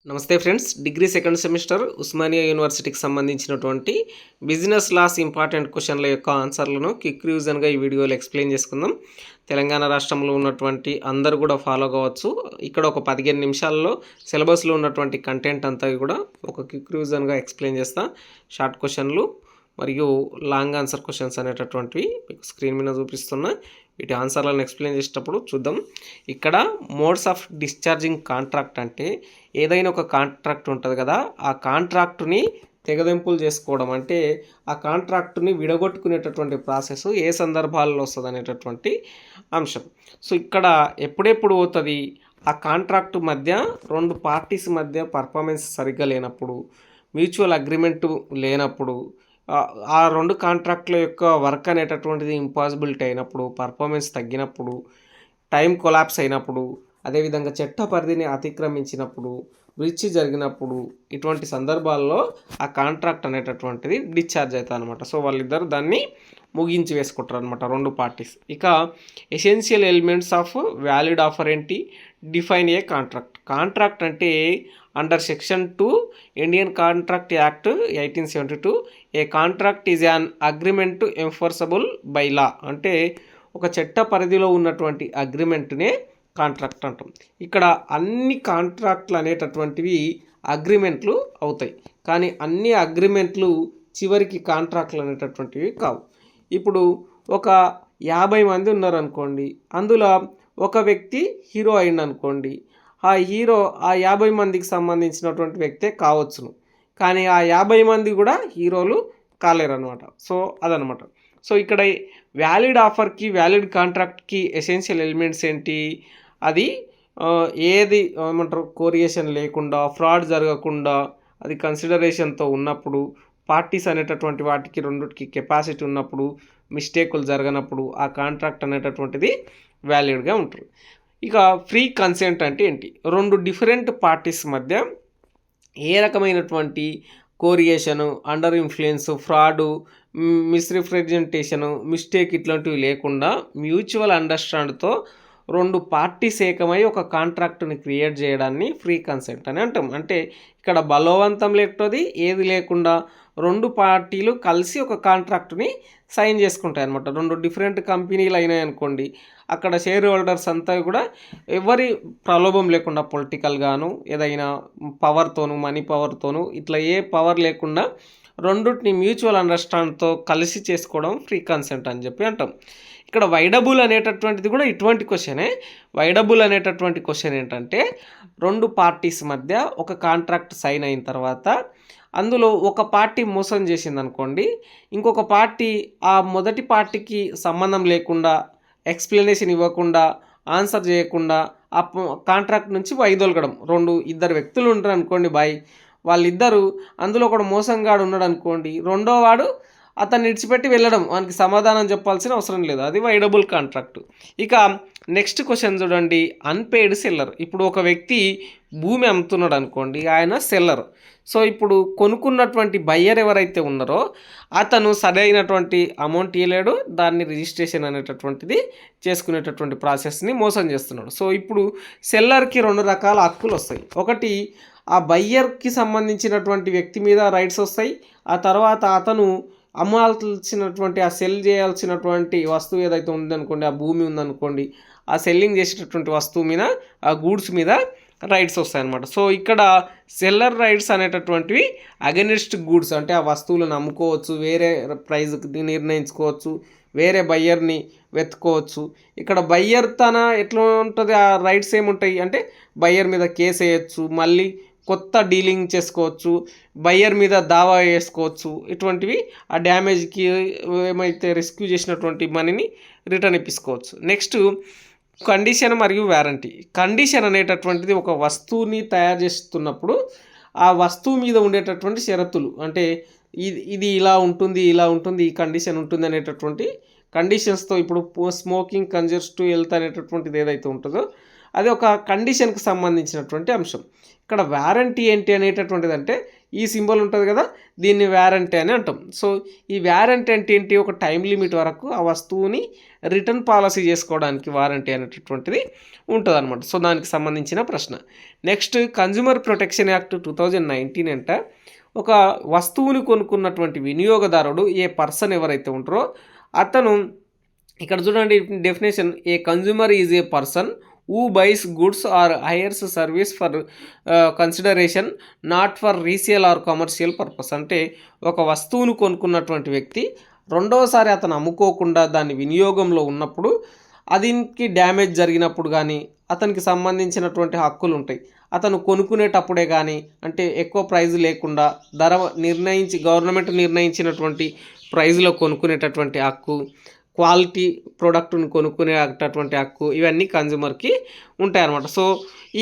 నమస్తే friends, degree second semester Osmania యూనివర్సిటీకి సంబంధించినటువంటి బిజినెస్ లాస్ ఇంపార్టెంట్ క్వశ్చన్ల యొక్క ఆన్సర్లను క్విక్ రివిజన్గా ఈ వీడియోలో ఎక్స్ప్లెయిన్ చేసుకుందాం. తెలంగాణ రాష్ట్రంలో ఉన్నటువంటి అందరూ కూడా ఫాలో కావచ్చు. ఇక్కడ ఒక 15 నిమిషాల్లో సిలబస్లో ఉన్నటువంటి కంటెంట్ అంతా కూడా ఒక క్విక్ రివిజన్గా ఎక్స్ప్లెయిన్ చేస్తా. షార్ట్ క్వశ్చన్లు మరియు లాంగ్ ఆన్సర్ క్వశ్చన్స్ అనేటటువంటివి మీకు స్క్రీన్ మీద చూపిస్తున్నా. వీటి ఆన్సర్లను ఎక్స్ప్లెయిన్ చేసేటప్పుడు చూద్దాం. ఇక్కడ మోడ్స్ ఆఫ్ డిశ్చార్జింగ్ కాంట్రాక్ట్ అంటే ఏదైనా ఒక కాంట్రాక్ట్ ఉంటుంది కదా, ఆ కాంట్రాక్టుని తెగదెంపులు చేసుకోవడం, అంటే ఆ కాంట్రాక్టుని విడగొట్టుకునేటటువంటి ప్రాసెస్ ఏ సందర్భాల్లో వస్తుంది అనేటటువంటి అంశం. సో ఇక్కడ ఎప్పుడెప్పుడు అవుతుంది, ఆ కాంట్రాక్టు మధ్య రెండు పార్టీస్ మధ్య పర్ఫార్మెన్స్ సరిగ్గా లేనప్పుడు, మ్యూచువల్ అగ్రిమెంటు లేనప్పుడు, ఆ రెండు కాంట్రాక్ట్ల యొక్క వర్క్ అనేటటువంటిది ఇంపాసిబిలిటీ అయినప్పుడు, పర్ఫార్మెన్స్ తగ్గినప్పుడు, టైం కొలాప్స్ అయినప్పుడు, అదేవిధంగా చట్ట పరిధిని అతిక్రమించినప్పుడు, బ్రీచ్ జరిగినప్పుడు, ఇటువంటి సందర్భాల్లో ఆ కాంట్రాక్ట్ అనేటటువంటిది డిశ్చార్జ్ అవుతుంది అనమాట. సో వాళ్ళిద్దరు దాన్ని ముగించి వేసుకుంటారు అనమాట, రెండు పార్టీస్. ఇక essential elements of valid offer ఏంటి? Define a contract. కాంట్రాక్ట్ అంటే under section 2 Indian contract act 1872 a contract is an agreement enforceable by law. అంటే ఒక చట్ట పరిధిలో ఉన్నటువంటి అగ్రిమెంట్నే కాంట్రాక్ట్ అంటాం. ఇక్కడ అన్ని కాంట్రాక్ట్లు అనేటటువంటివి అగ్రిమెంట్లు అవుతాయి, కానీ అన్ని అగ్రిమెంట్లు చివరికి కాంట్రాక్ట్లు అనేటటువంటివి కావు. ఇప్పుడు ఒక 50 మంది ఉన్నారనుకోండి, అందులో ఒక వ్యక్తి హీరో అయింది అనుకోండి, ఆ హీరో ఆ 50 మందికి సంబంధించినటువంటి వ్యక్తే కావచ్చును, కానీ ఆ 50 మంది కూడా హీరోలు కాలేరు అనమాట. సో అదనమాట. సో ఇక్కడ వ్యాలిడ్ ఆఫర్కి వ్యాలిడ్ కాంట్రాక్ట్కి ఎసెన్షియల్ ఎలిమెంట్స్ ఏంటి? అది ఏది ఏమంటారు, కోరియేషన్ లేకుండా, ఫ్రాడ్ జరగకుండా, అది కన్సిడరేషన్తో ఉన్నప్పుడు, పార్టీస్ అనేటటువంటి వాటికి రెండుకి కెపాసిటీ ఉన్నప్పుడు, మిస్టేకులు జరగనప్పుడు ఆ కాంట్రాక్ట్ అనేటటువంటిది వ్యాలిడ్గా ఉంటుంది. ఇక ఫ్రీ కన్సెంట్ అంటే ఏంటి? రెండు డిఫరెంట్ పార్టీస్ మధ్య ఏ రకమైనటువంటి కోరియేషను, అండర్ ఇన్ఫ్లుయెన్స్, ఫ్రాడు, మిస్రిప్రజెంటేషను, మిస్టేక్ ఇట్లాంటివి లేకుండా మ్యూచువల్ అండర్స్టాండ్తో రెండు పార్టీస్ ఏకమై ఒక కాంట్రాక్ట్ని క్రియేట్ చేయడాన్ని ఫ్రీ కన్సెంట్ అని అంటాం. అంటే ఇక్కడ బలవంతం లేకపోతే ఏది లేకుండా రెండు పార్టీలు కలిసి ఒక కాంట్రాక్ట్ని సైన్ చేసుకుంటాయి అన్నమాట. రెండు డిఫరెంట్ కంపెనీలు అయినాయి అనుకోండి, అక్కడ షేర్ హోల్డర్స్ అంతా కూడా ఎవరి ప్రలోభం లేకుండా, పొలిటికల్గాను ఏదైనా పవర్తోను, మనీ పవర్తోను, ఇట్లా ఏ పవర్ లేకుండా రెండుటిని మ్యూచువల్ అండర్స్టాండ్తో కలిసి చేసుకోవడం ఫ్రీ కన్సెంట్ అని చెప్పి అంటాం. ఇక్కడ వైడబుల్ అనేటటువంటిది కూడా ఇటువంటి క్వశ్చనే. వైడబుల్ అనేటటువంటి క్వశ్చన్ ఏంటంటే, రెండు పార్టీస్ మధ్య ఒక కాంట్రాక్ట్ సైన్ అయిన తర్వాత అందులో ఒక పార్టీ మోసం చేసింది అనుకోండి, ఇంకొక పార్టీ ఆ మొదటి పార్టీకి సంబంధం లేకుండా, ఎక్స్ప్లెనేషన్ ఇవ్వకుండా, ఆన్సర్ చేయకుండా ఆ కాంట్రాక్ట్ నుంచి వైదొలగడం. ఇద్దరు వ్యక్తులు ఉంటారు అనుకోండి, వాళ్ళిద్దరు, అందులో ఒకడు మోసంగాడు ఉన్నాడు అనుకోండి, రెండో వాడు అతన్ని విడిచిపెట్టి వెళ్ళడం, వానికి సమాధానం చెప్పాల్సిన అవసరం లేదు. అది వైడబుల్ కాంట్రాక్ట్. ఇక నెక్స్ట్ క్వశ్చన్ చూడండి, అన్పెయిడ్ సెల్లర్. ఇప్పుడు ఒక వ్యక్తి భూమి అమ్ముతున్నాడు అనుకోండి, ఆయన సెల్లర్. సో ఇప్పుడు కొనుక్కున్నటువంటి బయ్యర్ ఎవరైతే ఉన్నారో అతను సరైనటువంటి అమౌంట్ ఇవ్వలేడు, దాన్ని రిజిస్ట్రేషన్ అనేటటువంటిది చేసుకునేటటువంటి ప్రాసెస్ని మోసం చేస్తున్నాడు. సో ఇప్పుడు సెల్లర్కి రెండు రకాల హక్కులు వస్తాయి. ఒకటి, ఆ బయ్యర్కి సంబంధించినటువంటి వ్యక్తి మీద రైట్స్ వస్తాయి. ఆ తర్వాత అతను అమ్మాల్సినటువంటి, ఆ సెల్ చేయాల్సినటువంటి వస్తువు ఏదైతే ఉందనుకోండి, ఆ భూమి ఉందనుకోండి, ఆ సెల్లింగ్ చేసేటటువంటి వస్తువు మీద, ఆ గూడ్స్ మీద రైట్స్ వస్తాయన్నమాట. సో ఇక్కడ సెల్లర్ రైట్స్ అనేటటువంటివి అగెనిస్ట్ గూడ్స్, అంటే ఆ వస్తువులను అమ్ముకోవచ్చు, వేరే ప్రైజ్కి నిర్ణయించుకోవచ్చు, వేరే బయ్యర్ని వెతుక్కోవచ్చు. ఇక్కడ బయ్యర్ తన ఎట్లా ఉంటుంది, ఆ రైట్స్ ఏముంటాయి అంటే బయ్యర్ మీద కేసు వేయచ్చు, మళ్ళీ కొత్త డీలింగ్ చేసుకోవచ్చు, బయ్యర్ మీద దావా వేసుకోవచ్చు. ఇటువంటివి ఆ డ్యామేజ్కి ఏమైతే రెస్క్యూ చేసినటువంటి మనీని రిటర్న్ ఇప్పించుకోవచ్చు. నెక్స్ట్ కండిషన్ మరియు వ్యారంటీ. కండిషన్ అనేటటువంటిది ఒక వస్తువుని తయారు చేస్తున్నప్పుడు ఆ వస్తువు మీద ఉండేటటువంటి షరతులు, అంటే ఇది ఇలా ఉంటుంది, ఈ కండిషన్ ఉంటుంది అనేటటువంటి కండిషన్స్తో, ఇప్పుడు స్మోకింగ్ కన్జర్స్ టు హెల్త్ అనేటటువంటిది ఏదైతే ఉంటుందో అది ఒక కండిషన్కి సంబంధించినటువంటి అంశం. ఇక్కడ వ్యారంటీ ఏంటి అనేటటువంటిది అంటే ఈ సింబల్ ఉంటుంది కదా, దీన్ని వ్యారంటీ అని అంటాం. సో ఈ వ్యారంటీ అంటే ఏంటి, ఒక టైం లిమిట్ వరకు ఆ వస్తువుని రిటర్న్ పాలసీ చేసుకోవడానికి వారంటీ అనేటటువంటిది ఉంటుంది అనమాట. సో దానికి సంబంధించిన ప్రశ్న. నెక్స్ట్ కన్జ్యూమర్ ప్రొటెక్షన్ యాక్ట్ 2019 అంట ఒక వస్తువుని కొనుక్కున్నటువంటి వినియోగదారుడు ఏ పర్సన్ ఎవరైతే ఉంటారో అతను, ఇక్కడ చూడండి definition, A consumer is a person who buys goods or hires service for consideration not for resale or commercial purpose. అంటే ఒక వస్తువును కొనుక్కున్నటువంటి వ్యక్తి రెండవసారి అతను అమ్ముకోకుండా దాని వినియోగంలో ఉన్నప్పుడు, అదికి డ్యామేజ్ జరిగినప్పుడు కానీ అతనికి సంబంధించినటువంటి హక్కులు ఉంటాయి. అతను కొనుక్కునేటప్పుడే కానీ, అంటే ఎక్కువ ప్రైజ్ లేకుండా ధర గవర్నమెంట్ నిర్ణయించినటువంటి ప్రైజ్లో కొనుక్కునేటటువంటి హక్కు, క్వాలిటీ ప్రోడక్ట్ను కొనుక్కునేటటువంటి హక్కు, ఇవన్నీ కన్జ్యూమర్కి ఉంటాయన్నమాట. సో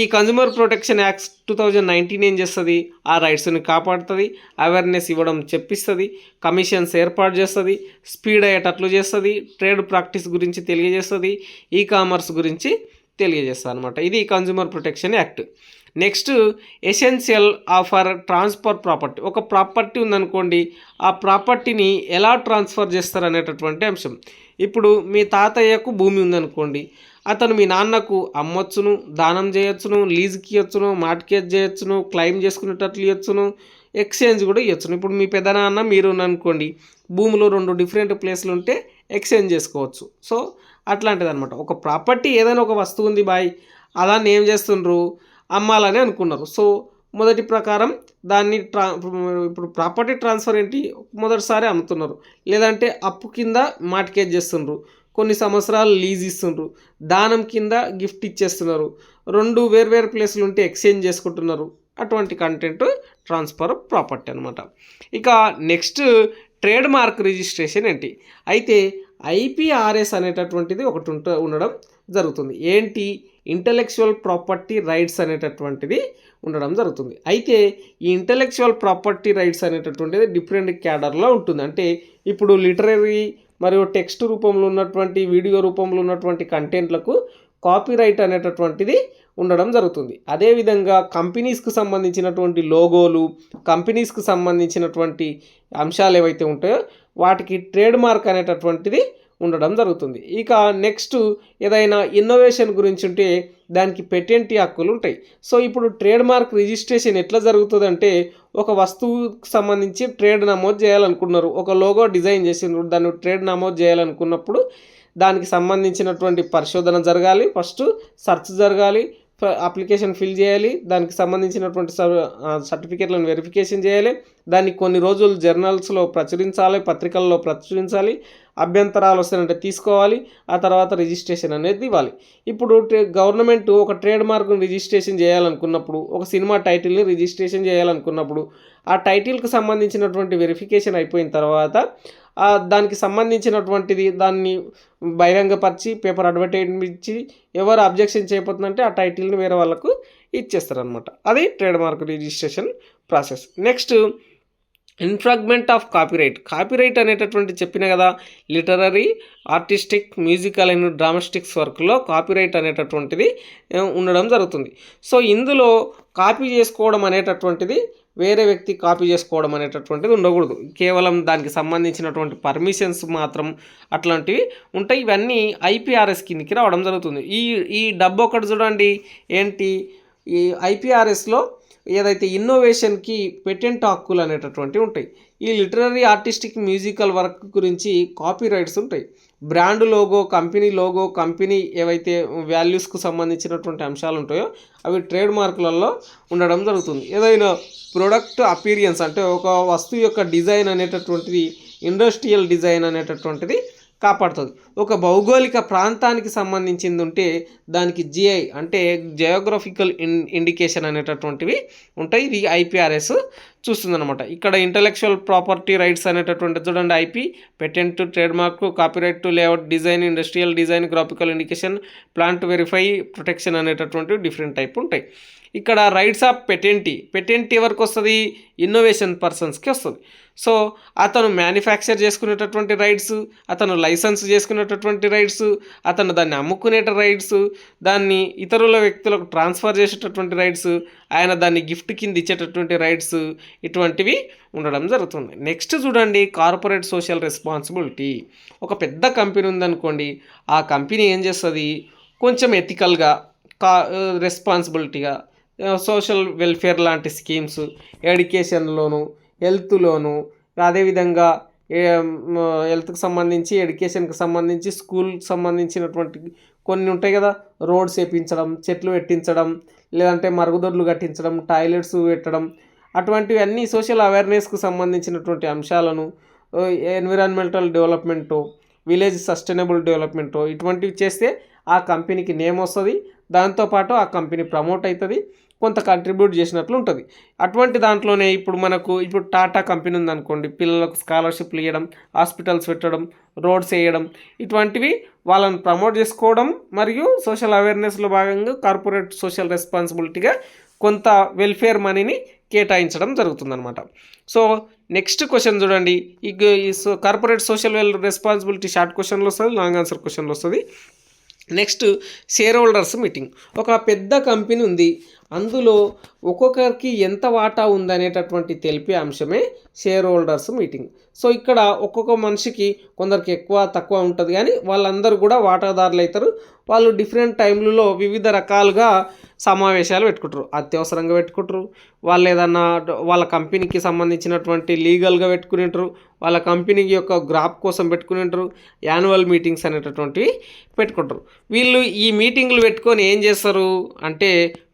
ఈ కన్జ్యూమర్ ప్రొటెక్షన్ యాక్ట్ 2019 ఏం చేస్తుంది, ఆ రైట్స్ని కాపాడుతుంది, అవేర్నెస్ ఇవ్వడం చెప్పిస్తుంది, కమిషన్స్ ఏర్పాటు చేస్తుంది, స్పీడ్ అయ్యేటట్లు చేస్తుంది, ట్రేడ్ ప్రాక్టీస్ గురించి తెలియజేస్తుంది, ఈ కామర్స్ గురించి తెలియజేస్తుంది అనమాట. ఇది consumer protection act. Next essential for transfer property. ఒక ప్రాపర్టీ ఉందనుకోండి, ఆ ప్రాపర్టీని ఎలా ట్రాన్స్ఫర్ చేస్తారు అనేటటువంటి అంశం. ఇప్పుడు మీ తాతయ్యకు భూమి ఉందనుకోండి, అతను మీ నాన్నకు అమ్మొచ్చును, దానం చేయొచ్చును, లీజుకి ఇవ్వచ్చును, మార్ట్గేజ్ చేయొచ్చును, క్లెయిమ్ చేసుకునేటట్లు ఇవ్వచ్చును, ఎక్స్చేంజ్ కూడా ఇవ్వచ్చును. ఇప్పుడు మీ పెద్దనాన్న మీరు అనుకోండి, భూమిలో 2 డిఫరెంట్ ప్లేస్లు ఉంటే ఎక్స్చేంజ్ చేసుకోవచ్చు. సో అట్లాంటిది అనమాట. ఒక ప్రాపర్టీ ఏదైనా ఒక వస్తువు ఉంది బాయ్, అలానే ఏం చేస్తుండ్రు, అమ్మాలని అనుకున్నారు. సో మొదటి ప్రకారం దాన్ని ఇప్పుడు ప్రాపర్టీ ట్రాన్స్ఫర్ ఏంటి, మొదటిసారి అమ్ముతున్నారు, లేదంటే అప్పు కింద మార్ట్గేజ్ చేస్తుండ్రు, కొన్ని సంవత్సరాలు లీజ్ ఇస్తుండ్రు, దానం కింద గిఫ్ట్ ఇచ్చేస్తున్నారు, 2 వేర్వేరు ప్లేస్లు ఉంటే ఎక్స్చేంజ్ చేసుకుంటున్నారు. అటువంటి కంటెంట్ ట్రాన్స్ఫర్ ప్రాపర్టీ అనమాట. ఇక నెక్స్ట్ ట్రేడ్ మార్క్ రిజిస్ట్రేషన్ ఏంటి, అయితే IPRS అనేటటువంటిది ఒకటి ఉండడం జరుగుతుంది. ఏంటి, ఇంటలెక్చువల్ ప్రాపర్టీ రైట్స్ అనేటటువంటిది ఉండడం జరుగుతుంది. అయితే ఈ ఇంటలెక్చువల్ ప్రాపర్టీ రైట్స్ అనేటటువంటిది డిఫరెంట్ క్యాడర్లో ఉంటుంది. అంటే ఇప్పుడు లిటరరీ మరియు టెక్స్ట్ రూపంలో ఉన్నటువంటి, వీడియో రూపంలో ఉన్నటువంటి కంటెంట్లకు కాపీరైట్ అనేటటువంటిది ఉండడం జరుగుతుంది. అదేవిధంగా కంపెనీస్కి సంబంధించినటువంటి లోగోలు, కంపెనీస్కి సంబంధించినటువంటి అంశాలు ఏవైతే ఉంటాయో వాటికి ట్రేడ్ మార్క్ అనేటటువంటిది ఉండడం జరుగుతుంది. ఇక నెక్స్ట్ ఏదైనా ఇన్నోవేషన్ గురించి ఉంటే దానికి పేటెంట్ హక్కులు ఉంటాయి. సో ఇప్పుడు ట్రేడ్ మార్క్ రిజిస్ట్రేషన్ ఎట్లా జరుగుతుందంటే, ఒక వస్తువుకు సంబంధించి ట్రేడ్ నమోదు చేయాలనుకున్నారు, ఒక లోగో డిజైన్ చేసినారు, దాన్ని ట్రేడ్ నమోదు చేయాలనుకున్నప్పుడు దానికి సంబంధించినటువంటి పరిశోధన జరగాలి, ఫస్ట్ సెర్చ్ జరగాలి, అప్లికేషన్ ఫిల్ చేయాలి, దానికి సంబంధించినటువంటి సర్టిఫికేట్లను వెరిఫికేషన్ చేయాలి, దాన్ని కొన్ని రోజులు జర్నల్స్లో ప్రచురించాలి, పత్రికల్లో ప్రచురించాలి, అభ్యంతరాలు వస్తాయంటే తీసుకోవాలి, ఆ తర్వాత రిజిస్ట్రేషన్ అనేది ఇవ్వాలి. ఇప్పుడు గవర్నమెంట్ ఒక ట్రేడ్ మార్క్ను రిజిస్ట్రేషన్ చేయాలనుకున్నప్పుడు, ఒక సినిమా టైటిల్ని రిజిస్ట్రేషన్ చేయాలనుకున్నప్పుడు, ఆ టైటిల్కి సంబంధించినటువంటి వెరిఫికేషన్ అయిపోయిన తర్వాత దానికి సంబంధించినటువంటిది దాన్ని బహిరంగపరిచి పేపర్ అడ్వర్టైజ్మెంట్ ఇచ్చి ఎవరు అబ్జెక్షన్ చేయబోతుందంటే ఆ టైటిల్ని వేరే వాళ్ళకు ఇచ్చేస్తారనమాట. అది trade mark registration process. Next infringement of copyright అనేటటువంటి చెప్పిన కదా, literary, artistic, musical and dramatics వర్క్లో కాపీరైట్ అనేటటువంటిది ఉండడం జరుగుతుంది. సో ఇందులో కాపీ చేసుకోవడం అనేటటువంటిది, వేరే వ్యక్తి కాపీ చేసుకోవడం అనేటటువంటిది ఉండకూడదు. కేవలం దానికి సంబంధించినటువంటి పర్మిషన్స్ మాత్రం అట్లాంటివి ఉంటాయి. ఇవన్నీ IPRS కిందకి రావడం జరుగుతుంది. ఈ డబ్బు ఒకటి చూడండి, ఏంటి, ఈ IPRSలో ఏదైతే ఇన్నోవేషన్కి పేటెంట్ హక్కులు అనేటటువంటివి ఉంటాయి. ఈ లిటరరీ, ఆర్టిస్టిక్, మ్యూజికల్ వర్క్ గురించి కాపీ రైట్స్ ఉంటాయి. బ్రాండ్ లోగో, కంపెనీ ఏవైతే వాల్యూస్కు సంబంధించినటువంటి అంశాలు ఉంటాయో అవి ట్రేడ్ మార్కులలో ఉండడం జరుగుతుంది. ఏదైనా ప్రొడక్ట్ అపీరియన్స్ అంటే ఒక వస్తువు యొక్క డిజైన్ అనేటటువంటిది, ఇండస్ట్రియల్ డిజైన్ అనేటటువంటిది కాపాడుతుంది. ఒక భౌగోళిక ప్రాంతానికి సంబంధించింది ఉంటే దానికి GI అంటే జియోగ్రఫికల్ ఇండికేషన్ అనేటటువంటివి ఉంటాయి. ఇది IPRS చూస్తుందన్నమాట. ఇక్కడ ఇంటలెక్చువల్ ప్రాపర్టీ రైట్స్ అనేటటువంటి చూడండి, IP, patent, trade mark, copyright, layout design, industrial design, graphical indication, plant verify, protection అనేటటువంటి డిఫరెంట్ టైప్ ఉంటాయి. ఇక్కడ రైట్స్ ఆఫ్ పెటెంట్ ఎవరికి వస్తుంది? ఇన్నోవేషన్ పర్సన్స్కి వస్తుంది. సో అతను మ్యానుఫ్యాక్చర్ చేసుకునేటటువంటి రైట్స్, అతను లైసెన్స్ చేసుకునేటటువంటి రైట్స్, అతను దాన్ని అమ్ముకునే రైట్స్, దాన్ని ఇతరుల వ్యక్తులకు ట్రాన్స్ఫర్ చేసేటటువంటి రైట్స్, ఆయన దాన్ని గిఫ్ట్ కింద ఇచ్చేటటువంటి రైట్స్, ఇటువంటివి ఉండడం జరుగుతుంది. నెక్స్ట్ చూడండి, కార్పొరేట్ సోషల్ రెస్పాన్సిబిలిటీ. ఒక పెద్ద కంపెనీ ఉందనుకోండి, ఆ కంపెనీ ఏం చేస్తుంది? కొంచెం ఎథికల్గా, రెస్పాన్సిబిలిటీగా సోషల్ వెల్ఫేర్ లాంటి స్కీమ్స్, ఎడ్యుకేషన్లోను, హెల్త్లోను, అదేవిధంగా హెల్త్కి సంబంధించి, ఎడ్యుకేషన్కి సంబంధించి, స్కూల్కి సంబంధించినటువంటి కొన్ని ఉంటాయి కదా, రోడ్స్ వేయించడం, చెట్లు పెట్టించడం, లేదంటే మరుగుదొడ్లు కట్టించడం, టాయిలెట్స్ పెట్టడం, అటువంటివి అన్నీ సోషల్ అవేర్నెస్కు సంబంధించినటువంటి అంశాలను, environmental development, village sustainable development, ఇటువంటివి చేస్తే ఆ కంపెనీకి నేమ్ వస్తుంది, దాంతోపాటు ఆ కంపెనీ ప్రమోట్ అవుతుంది, కొంత కంట్రిబ్యూట్ చేసినట్లు ఉంటుంది. అటువంటి దాంట్లోనే ఇప్పుడు టాటా కంపెనీ ఉందనుకోండి, పిల్లలకు స్కాలర్షిప్లు ఇవ్వడం, హాస్పిటల్స్ పెట్టడం, రోడ్స్ వేయడం, ఇటువంటివి వాళ్ళని ప్రమోట్ చేసుకోవడం, మరియు సోషల్ అవేర్నెస్లో భాగంగా కార్పొరేట్ సోషల్ రెస్పాన్సిబిలిటీగా కొంత వెల్ఫేర్ మనీని కేటాయించడం జరుగుతుందన్నమాట. సో నెక్స్ట్ క్వశ్చన్ చూడండి, ఈ కార్పొరేట్ సోషల్ రెస్పాన్సిబిలిటీ షార్ట్ క్వశ్చన్లో వస్తుంది, లాంగ్ ఆన్సర్ క్వశ్చన్లో వస్తుంది. Next share holders meeting. ఒక పెద్ద కంపెనీ ఉంది, అందులో ఒక్కొక్కరికి ఎంత వాటా ఉందనేటటువంటి తెలిపే అంశమే షేర్ హోల్డర్స్ మీటింగ్. సో ఇక్కడ ఒక్కొక్క మనిషికి కొందరికి ఎక్కువ తక్కువ ఉంటుంది, కానీ వాళ్ళందరూ కూడా వాటాదారులు అవుతారు. వాళ్ళు డిఫరెంట్ టైంలలో వివిధ రకాలుగా సమావేశాలు పెట్టుకుంటారు. అత్యవసరంగా పెట్టుకుంటారు, వాళ్ళు ఏదన్నా వాళ్ళ కంపెనీకి సంబంధించినటువంటి లీగల్గా పెట్టుకుని, వాళ్ళ కంపెనీ యొక్క గ్రాప్ కోసం పెట్టుకుని, యాన్యువల్ మీటింగ్స్ అనేటటువంటివి పెట్టుకుంటారు. వీళ్ళు ఈ మీటింగ్లు పెట్టుకొని ఏం చేస్తారు అంటే,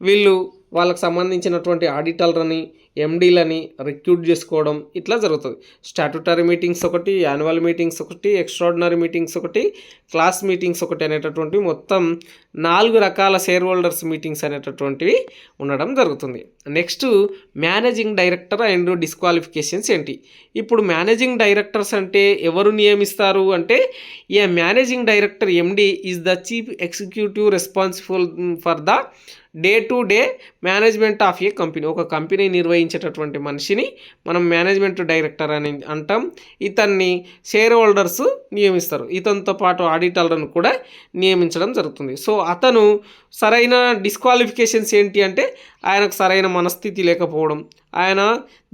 వీళ్ళు వాళ్ళకి సంబంధించినటువంటి ఆడిటర్లని, ఎండీలని రిక్రూట్ చేసుకోవడం ఇట్లా జరుగుతుంది. స్టాట్యుటరీ మీటింగ్స్ ఒకటి, యాన్యువల్ మీటింగ్స్ ఒకటి, ఎక్స్ట్రాడినరీ మీటింగ్స్ ఒకటి, క్లాస్ మీటింగ్స్ ఒకటి అనేటటువంటివి మొత్తం 4 రకాల షేర్ హోల్డర్స్ మీటింగ్స్ అనేటటువంటివి ఉండడం జరుగుతుంది. Next managing director and disqualifications ఏంటి? ఇప్పుడు మేనేజింగ్ డైరెక్టర్స్ అంటే ఎవరు నియమిస్తారు అంటే, a managing director MD is the chief executive responsible for the day to day management of a company. ఒక కంపెనీ నిర్వహించేటటువంటి మనిషిని మనం మేనేజ్మెంట్ డైరెక్టర్ అని అంటాం. ఇతన్ని షేర్ హోల్డర్స్ నియమిస్తారు. ఇతనితో పాటు ఆడిటర్లను కూడా నియమించడం జరుగుతుంది. సో అతను సరైన డిస్క్వాలిఫికేషన్స్ ఏంటి అంటే, ఆయనకు సరైన మనస్థితి లేకపోవడం, ఆయన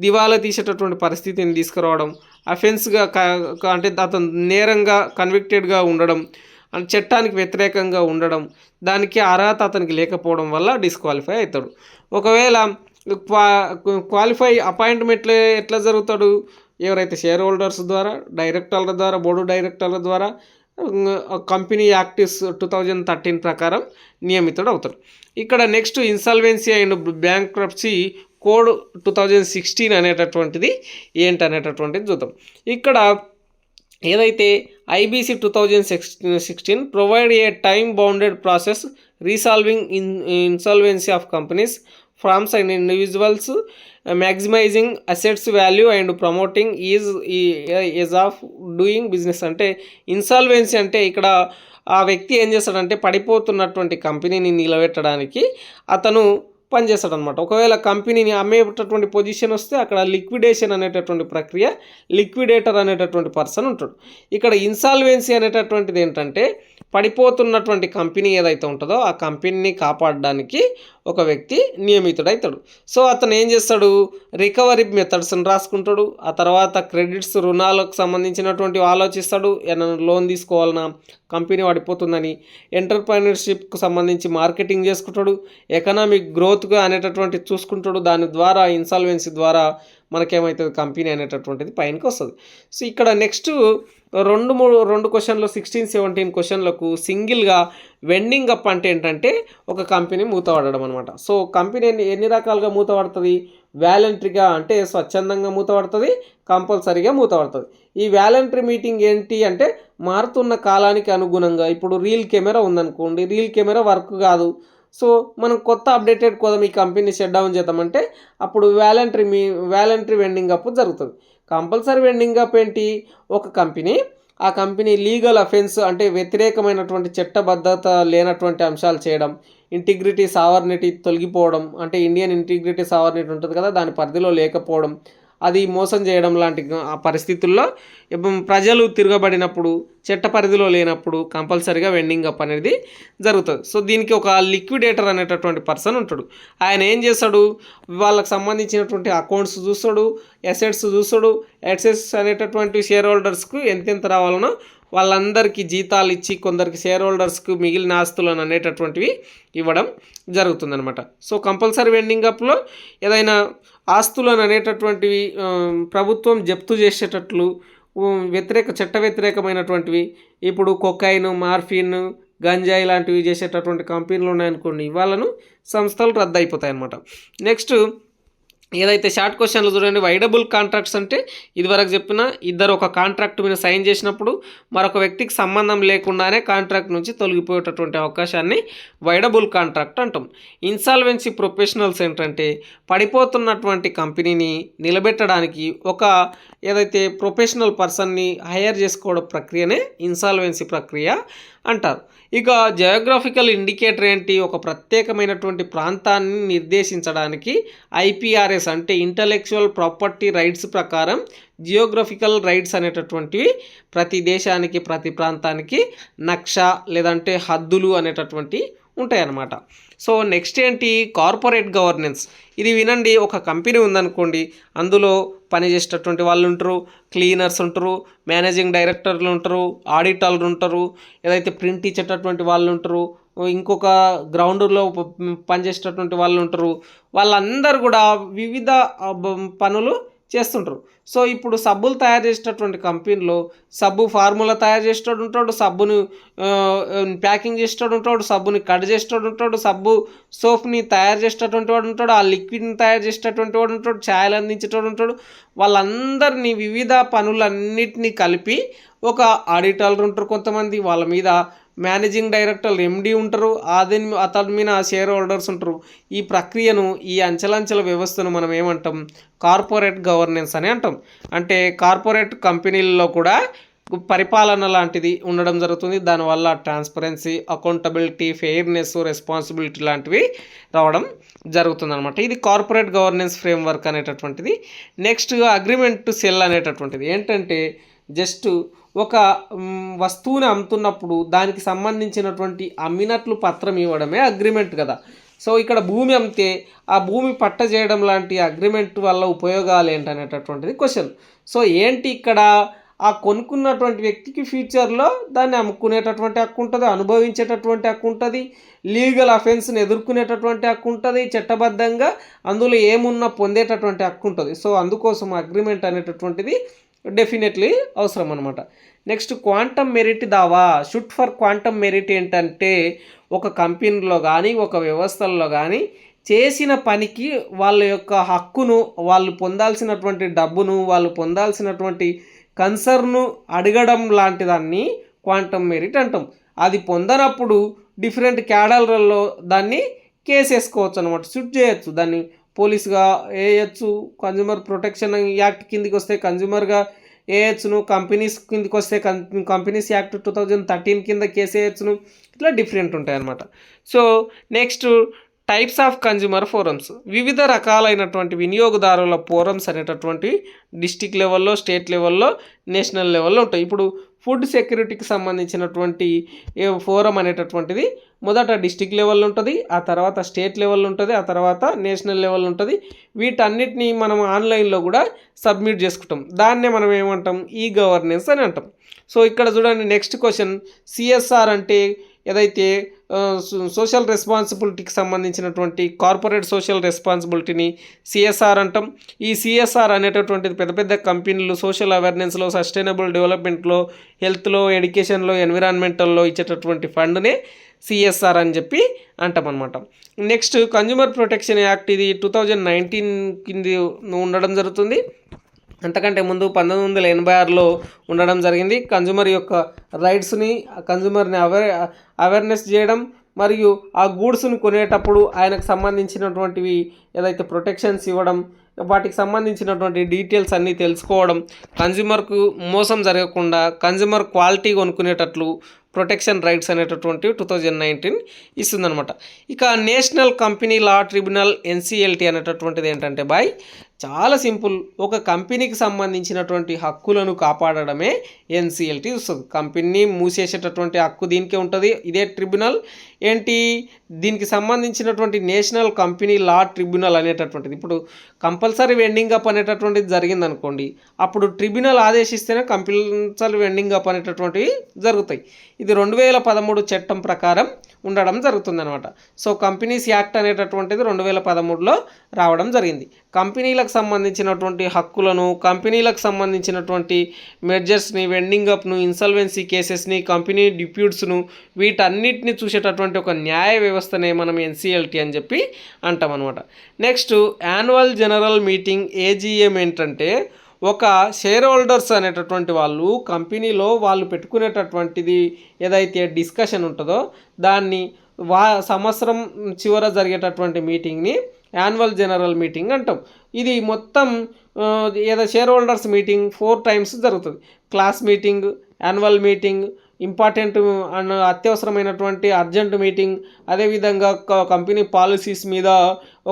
దివాలా తీసేటటువంటి పరిస్థితిని తీసుకురావడం, అఫెన్స్గా అంటే అతను నేరంగా కన్విక్టెడ్గా ఉండడం, చట్టానికి వ్యతిరేకంగా ఉండడం, దానికి అర్హత అతనికి లేకపోవడం వల్ల డిస్క్వాలిఫై అవుతాడు. ఒకవేళ క్వాలిఫై అపాయింట్మెంట్లు ఎట్లా జరుగుతాడు? ఎవరైతే షేర్ హోల్డర్స్ ద్వారా, డైరెక్టర్ల ద్వారా, బోర్డు డైరెక్టర్ల ద్వారా కంపెనీ యాక్టివ్స్ 2013 ప్రకారం నియమితుడు అవుతాడు. ఇక్కడ next insolvency and bankruptcy code 2016 అనేటటువంటిది ఏంటనేటటువంటిది చూద్దాం. ఇక్కడ ఏదైతే IBC 2016 provide a time bounded process resolving insolvency of companies, firms and individuals, maximising assets value and promoting ease of doing business. అంటే ఇన్సాల్వెన్సీ అంటే ఇక్కడ ఆ వ్యక్తి ఏం చేస్తాడంటే, పడిపోతున్నటువంటి కంపెనీని నిలబెట్టడానికి అతను పనిచేస్తాడు అనమాట. ఒకవేళ కంపెనీని అమ్మేటటువంటి పొజిషన్ వస్తే అక్కడ లిక్విడేషన్ అనేటటువంటి ప్రక్రియ, లిక్విడేటర్ అనేటటువంటి పర్సన్ ఉంటాడు. ఇక్కడ ఇన్సాల్వెన్సీ అనేటటువంటిది ఏంటంటే, పడిపోతున్నటువంటి కంపెనీ ఏదైతే ఉంటుందో ఆ కంపెనీని కాపాడడానికి ఒక వ్యక్తి నియమితుడవుతాడు. సో అతను ఏం చేస్తాడు, రికవరీ మెథడ్స్ని రాసుకుంటాడు. ఆ తర్వాత క్రెడిట్స్, రుణాలకు సంబంధించినటువంటి ఆలోచిస్తాడు. ఏమైనా లోన్ తీసుకోవాలన్నా, కంపెనీ పడిపోతుందని, ఎంటర్ప్రైనర్షిప్కి సంబంధించి మార్కెటింగ్ చేసుకుంటాడు, ఎకనామిక్ గ్రోత్గా అనేటటువంటి చూసుకుంటాడు. దాని ద్వారా ఇన్సాల్వెన్సీ ద్వారా మనకేమవుతుంది, కంపెనీ అనేటటువంటిది పైనకి వస్తుంది. సో ఇక్కడ నెక్స్ట్ 2 క్వశ్చన్లు 16-17 క్వశ్చన్లకు సింగిల్గా వెండింగ్ అప్ అంటే ఏంటంటే, ఒక కంపెనీ మూతపడడం అనమాట. సో కంపెనీ ఎన్ని రకాలుగా మూతపడుతుంది? వాలంటరీగా అంటే స్వచ్ఛందంగా మూతపడుతుంది, కంపల్సరీగా మూతపడుతుంది. ఈ వాలంటరీ మీటింగ్ ఏంటి అంటే, మారుతున్న కాలానికి అనుగుణంగా, ఇప్పుడు రీల్ కెమెరా ఉందనుకోండి, రీల్ కెమెరా వర్క్ కాదు, సో మనం కొత్త అప్డేటెడ్ కోసం ఈ కంపెనీ షట్ డౌన్ చేద్దామంటే అప్పుడు వాలంటరీ వెండింగ్ అప్ జరుగుతుంది. కంపల్సరీ వెండింగ్ అప్ ఏంటి? ఒక కంపెనీ ఆ కంపెనీ లీగల్ అఫెన్స్ అంటే వ్యతిరేకమైనటువంటి చట్టబద్ధత లేనటువంటి అంశాలు చేయడం, ఇంటిగ్రిటీ సావర్నిటీ తొలగిపోవడం, అంటే ఇండియన్ ఇంటిగ్రిటీ సావర్నిటీ ఉంటుంది కదా, దాని పరిధిలో లేకపోవడం, అది మోసం చేయడం లాంటి ఆ పరిస్థితుల్లో ప్రజలు తిరగబడినప్పుడు, చట్ట పరిధిలో లేనప్పుడు కంపల్సరీగా వెండింగ్ అప్ అనేది జరుగుతుంది. సో దీనికి ఒక లిక్విడేటర్ అనేటటువంటి పర్సన్ ఉంటాడు. ఆయన ఏం చేస్తాడు, వాళ్ళకి సంబంధించినటువంటి అకౌంట్స్ చూస్తాడు, అసెట్స్ చూస్తాడు, అసెట్స్ అనేటటువంటి షేర్ హోల్డర్స్కు ఎంతెంత రావాలనో వాళ్ళందరికీ జీతాలు ఇచ్చి కొందరికి షేర్ హోల్డర్స్కు మిగిలిన ఆస్తులను అనేటటువంటివి ఇవ్వడం జరుగుతుందనమాట. సో కంపల్సరీ వెండింగ్ అప్లో ఏదైనా ఆస్తులను అనేటటువంటివి ప్రభుత్వం జప్తు చేసేటట్లు చట్ట వ్యతిరేకమైనటువంటివి, ఇప్పుడు కొకైన్, మార్ఫిన్, గంజాయి లాంటివి చేసేటటువంటి కంపెనీలు ఉన్నాయనుకోండి, వాళ్ళను సంస్థలు రద్దు అయిపోతాయి అన్నమాట. నెక్స్ట్ ఏదైతే షార్ట్ క్వశ్చన్లు చూడండి, వైడబుల్ కాంట్రాక్ట్స్ అంటే ఇదివరకు చెప్పిన ఇద్దరు ఒక కాంట్రాక్ట్ మీద సైన్ చేసినప్పుడు మరొక వ్యక్తికి సంబంధం లేకుండానే కాంట్రాక్ట్ నుంచి తొలగిపోయేటటువంటి అవకాశాన్ని వైడబుల్ కాంట్రాక్ట్ అంటాం. ఇన్సాల్వెన్సీ ప్రొఫెషనల్స్ ఏంటంటే పడిపోతున్నటువంటి కంపెనీని నిలబెట్టడానికి ఒక ఏదైతే ప్రొఫెషనల్ పర్సన్ని హైర్ చేసుకోవడం ప్రక్రియనే ఇన్సాల్వెన్సీ ప్రక్రియ అంటారు. ఇక జియోగ్రఫికల్ ఇండికేటర్ ఏంటి, ఒక ప్రత్యేకమైనటువంటి ప్రాంతాన్ని నిర్దేశించడానికి ఐపీఆర్ఎస్ అంటే ఇంటలెక్చువల్ ప్రాపర్టీ రైట్స్ ప్రకారం జియోగ్రఫికల్ రైట్స్ అనేటటువంటివి ప్రతి దేశానికి ప్రతి ప్రాంతానికి నక్షా లేదంటే హద్దులు అనేటటువంటి ఉంటాయన్నమాట. సో నెక్స్ట్ ఏంటి, కార్పొరేట్ గవర్నెన్స్. ఇది వినండి, ఒక కంపెనీ ఉందనుకోండి, అందులో పనిచేసేటటువంటి వాళ్ళు ఉంటారు, క్లీనర్స్ ఉంటారు, మేనేజింగ్ డైరెక్టర్లు ఉంటారు, ఆడిటర్లు ఉంటారు, ఏదైతే ప్రింట్ ఇచ్చేటటువంటి వాళ్ళు ఉంటారు, ఇంకొక గ్రౌండ్లో పనిచేసేటటువంటి వాళ్ళు ఉంటారు. వాళ్ళందరూ కూడా వివిధ పనులు చేస్తుంటారు. సో ఇప్పుడు సబ్బులు తయారు చేసేటటువంటి కంపెనీలో సబ్బు ఫార్ములా తయారు చేసేటోడు ఉంటాడు, సబ్బుని ప్యాకింగ్ చేసేటోడు ఉంటాడు, సబ్బుని కట్ చేసేటోడు ఉంటాడు, సబ్బు సోప్ని తయారు చేసేటటువంటి వాడు ఉంటాడు, ఆ లిక్విడ్ని తయారు చేసేటటువంటి వాడు ఉంటాడు, ఛాయలు అందించేటోడు ఉంటాడు. వాళ్ళందరినీ వివిధ పనులన్నిటినీ కలిపి ఒక ఆడిటర్లు ఉంటారు కొంతమంది, వాళ్ళ మీద మేనేజింగ్ డైరెక్టర్లు ఎండి ఉంటారు, అతని మీద షేర్ హోల్డర్స్ ఉంటారు. ఈ ప్రక్రియను, ఈ అంచెలంచెల వ్యవస్థను మనం ఏమంటాం, కార్పొరేట్ గవర్నెన్స్ అని అంటాం. అంటే కార్పొరేట్ కంపెనీల్లో కూడా పరిపాలన లాంటిది ఉండడం జరుగుతుంది. దానివల్ల ట్రాన్స్పరెన్సీ, అకౌంటబిలిటీ, ఫెయిర్నెస్, రెస్పాన్సిబిలిటీ లాంటివి రావడం జరుగుతుంది అనమాట. ఇది కార్పొరేట్ గవర్నెన్స్ ఫ్రేమ్వర్క్ అనేటటువంటిది. నెక్స్ట్ అగ్రిమెంట్ టు సెల్ అనేటటువంటిది ఏంటంటే జస్ట్ ఒక వస్తువుని అమ్ముతున్నప్పుడు దానికి సంబంధించినటువంటి అమ్మినట్లు పత్రం ఇవ్వడమే అగ్రిమెంట్ కదా. సో ఇక్కడ భూమి అమ్మితే ఆ భూమి పట్ట చేయడం లాంటి అగ్రిమెంట్ వల్ల ఉపయోగాలు ఏంటనేటటువంటిది క్వశ్చన్. సో ఏంటి ఇక్కడ, ఆ కొనుక్కున్నటువంటి వ్యక్తికి ఫ్యూచర్లో దాన్ని అమ్ముకునేటటువంటి హక్కు ఉంటుంది, అనుభవించేటటువంటి హక్కు ఉంటుంది, లీగల్ అఫెన్స్ని ఎదుర్కొనేటటువంటి హక్కు ఉంటుంది, చట్టబద్ధంగా అందులో ఏమున్నా పొందేటటువంటి హక్కు ఉంటుంది. సో అందుకోసం అగ్రిమెంట్ అనేటటువంటిది డెఫినెట్లీ అవసరం అనమాట. నెక్స్ట్ క్వాంటమ్ మెరిట్ దావా. షుట్ ఫర్ క్వాంటమ్ మెరిట్ ఏంటంటే ఒక కంపెనీలో కానీ ఒక వ్యవస్థల్లో కానీ చేసిన పనికి వాళ్ళ యొక్క హక్కును, వాళ్ళు పొందాల్సినటువంటి డబ్బును, వాళ్ళు పొందాల్సినటువంటి కన్సర్ను అడగడం లాంటి దాన్ని క్వాంటమ్ మెరిట్ అంటాం. అది పొందనప్పుడు డిఫరెంట్ క్యాడర్లలో దాన్ని కేసు వేసుకోవచ్చు అనమాట, షూట్ చేయొచ్చు, దాన్ని పోలీసుగా వేయచ్చు, కన్జ్యూమర్ ప్రొటెక్షన్ యాక్ట్ కిందికి వస్తే కన్జ్యూమర్గా వేయచ్చును, కంపెనీస్ కిందికి వస్తే కంపెనీస్ యాక్ట్ 2013 కింద కేసు వేయచ్చును. ఇట్లా డిఫరెంట్ ఉంటాయి అన్నమాట. So next types of consumer forums. వివిధ రకాలైనటువంటి వినియోగదారుల ఫోరమ్స్ అనేటటువంటి డిస్టిక్ లెవెల్లో, స్టేట్ లెవెల్లో, నేషనల్ లెవెల్లో ఉంటాయి. ఇప్పుడు ఫుడ్ సెక్యూరిటీకి సంబంధించినటువంటి ఫోరం అనేటటువంటిది మొదట డిస్టిక్ లెవెల్ ఉంటుంది, ఆ తర్వాత స్టేట్ లెవెల్ ఉంటుంది, ఆ తర్వాత నేషనల్ లెవెల్ ఉంటుంది. వీటన్నిటిని మనం ఆన్లైన్లో కూడా సబ్మిట్ చేసుకుంటాం. దాన్నే మనం ఏమంటాం, ఈ గవర్నెన్స్ అని అంటాం. సో ఇక్కడ చూడండి నెక్స్ట్ క్వశ్చన్, సిఎస్ఆర్ అంటే ఏదైతే సోషల్ రెస్పాన్సిబిలిటీకి సంబంధించినటువంటి కార్పొరేట్ సోషల్ రెస్పాన్సిబిలిటీని సిఎస్ఆర్ అంటాం. ఈ సిఎస్ఆర్ అనేటటువంటిది పెద్ద పెద్ద కంపెనీలు సోషల్ అవేర్నెస్లో, సస్టైనబుల్ డెవలప్మెంట్లో, హెల్త్లో, ఎడ్యుకేషన్లో, ఎన్విరాన్మెంటల్లో ఇచ్చేటటువంటి ఫండ్నే సిఎస్ఆర్ అని చెప్పి అంటాం అనమాట. నెక్స్ట్ కన్జ్యూమర్ ప్రొటెక్షన్ యాక్ట్, ఇది 2019 కింది ఉండడం జరుగుతుంది. అంతకంటే ముందు 1986లో ఉండడం జరిగింది. కన్జ్యూమర్ యొక్క రైట్స్ని, కన్జ్యూమర్ని అవేర్నెస్ చేయడం మరియు ఆ గూడ్స్ను కొనేటప్పుడు ఆయనకు సంబంధించినటువంటివి ఏదైతే ప్రొటెక్షన్స్ ఇవ్వడం, వాటికి సంబంధించినటువంటి డీటెయిల్స్ అన్నీ తెలుసుకోవడం, కన్జ్యూమర్కు మోసం జరగకుండా కన్జ్యూమర్ క్వాలిటీ కొనుక్కునేటట్లు ప్రొటెక్షన్ రైట్స్ అనేటటువంటివి 2019 ఇస్తుందన్నమాట. ఇక national company law tribunal NCLT అనేటటువంటిది ఏంటంటే బాయ్ చాలా సింపుల్, ఒక కంపెనీకి సంబంధించినటువంటి హక్కులను కాపాడడమే NCLT వస్తుంది. కంపెనీని మూసేసేటటువంటి హక్కు దీనికే ఉంటుంది. ఇదే ట్రిబ్యునల్ ఏంటి, దీనికి సంబంధించినటువంటి నేషనల్ కంపెనీ లా ట్రిబ్యునల్ అనేటటువంటిది ఇప్పుడు కంపల్సరీ వెండింగ్ అప్ అనేటటువంటిది జరిగిందనుకోండి, అప్పుడు ట్రిబ్యునల్ ఆదేశిస్తేనే కంపల్సరీ వెండింగ్ అప్ అనేటటువంటివి జరుగుతాయి. ఇది 2013 చట్టం ప్రకారం ఉండడం జరుగుతుందన్నమాట. సో కంపెనీస్ యాక్ట్ అనేటటువంటిది 2013లో రావడం జరిగింది. కంపెనీలకు సంబంధించినటువంటి హక్కులను, కంపెనీలకు సంబంధించినటువంటి మెర్జర్స్ని, వెండింగ్ అప్ను, ఇన్సాల్వెన్సీ కేసెస్ని, కంపెనీ డిప్యూట్స్ను, వీటన్నిటిని చూసేటటువంటి ఒక న్యాయ వ్యవస్థనే మనం NCLT అని చెప్పి అంటాం అనమాట. Next annual general meeting AGM ఏంటంటే, ఒక షేర్ హోల్డర్స్ అనేటటువంటి వాళ్ళు కంపెనీలో వాళ్ళు పెట్టుకునేటటువంటిది ఏదైతే డిస్కషన్ ఉంటుందో దాన్ని సంవత్సరం చివర జరిగేటటువంటి మీటింగ్ని యాన్యువల్ జనరల్ మీటింగ్ అంటాం. ఇది మొత్తం ఏదో షేర్ హోల్డర్స్ మీటింగ్ 4 times జరుగుతుంది. Class meeting, annual meeting, important and అత్యవసరమైనటువంటి అర్జెంట్ మీటింగ్, అదేవిధంగా కంపెనీ పాలసీస్ మీద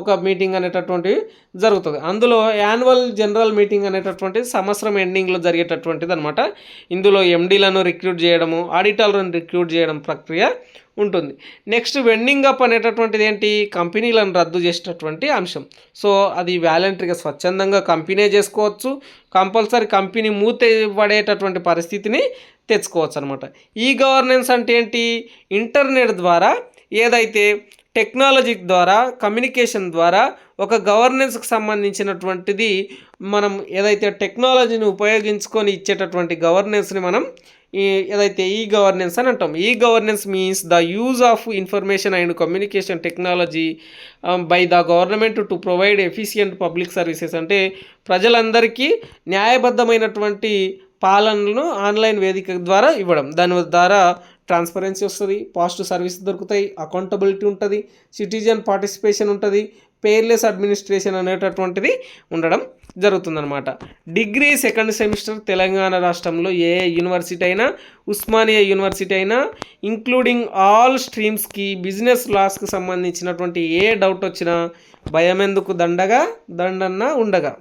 ఒక మీటింగ్ అనేటటువంటివి జరుగుతుంది. అందులో యాన్యువల్ జనరల్ మీటింగ్ అనేటటువంటిది సంవత్సరం ఎండింగ్లో జరిగేటటువంటిది అనమాట. ఇందులో MDలను రిక్రూట్ చేయడము, ఆడిటర్లను రిక్రూట్ చేయడం ప్రక్రియ ఉంటుంది. నెక్స్ట్ వెండింగ్ అప్ అనేటటువంటిది ఏంటి, కంపెనీలను రద్దు చేసేటటువంటి అంశం. సో అది వాలంటరీగా స్వచ్ఛందంగా కంపెనీ చేసుకోవచ్చు, కంపల్సరీ కంపెనీ మూతపడేటటువంటి పరిస్థితిని తెచ్చుకోవచ్చు అనమాట. ఈ గవర్నెన్స్ అంటే ఏంటి, ఇంటర్నెట్ ద్వారా ఏదైతే టెక్నాలజీ ద్వారా, కమ్యూనికేషన్ ద్వారా ఒక గవర్నెన్స్కి సంబంధించినటువంటిది మనం ఏదైతే టెక్నాలజీని ఉపయోగించుకొని ఇచ్చేటటువంటి గవర్నెన్స్ని మనం ఏదైతే ఈ గవర్నెన్స్ అని అంటాం. E governance means the use of information and communication technology by the government to provide efficient public services. అంటే ప్రజలందరికీ న్యాయబద్ధమైనటువంటి పాలనలను ఆన్లైన్ వేదిక ద్వారా ఇవ్వడం. దాని ద్వారా ట్రాన్స్పరెన్సీ వస్తుంది, పాస్ట్ సర్వీస్ దొరుకుతాయి, అకౌంటబిలిటీ ఉంటుంది, సిటిజన్ పార్టిసిపేషన్ ఉంటుంది, పెయిర్లెస్ అడ్మినిస్ట్రేషన్ అనేటటువంటిది ఉండడం జరుగుతుందన్నమాట. డిగ్రీ 2nd సెమిస్టర్ తెలంగాణ రాష్ట్రంలో ఏ యూనివర్సిటీ అయినా, ఉస్మానియా యూనివర్సిటీ అయినా, ఇంక్లూడింగ్ ఆల్ స్ట్రీమ్స్కి బిజినెస్ లాస్కి సంబంధించినటువంటి ఏ డౌట్ వచ్చినా భయం ఎందుకు, దండన్నా ఉండగా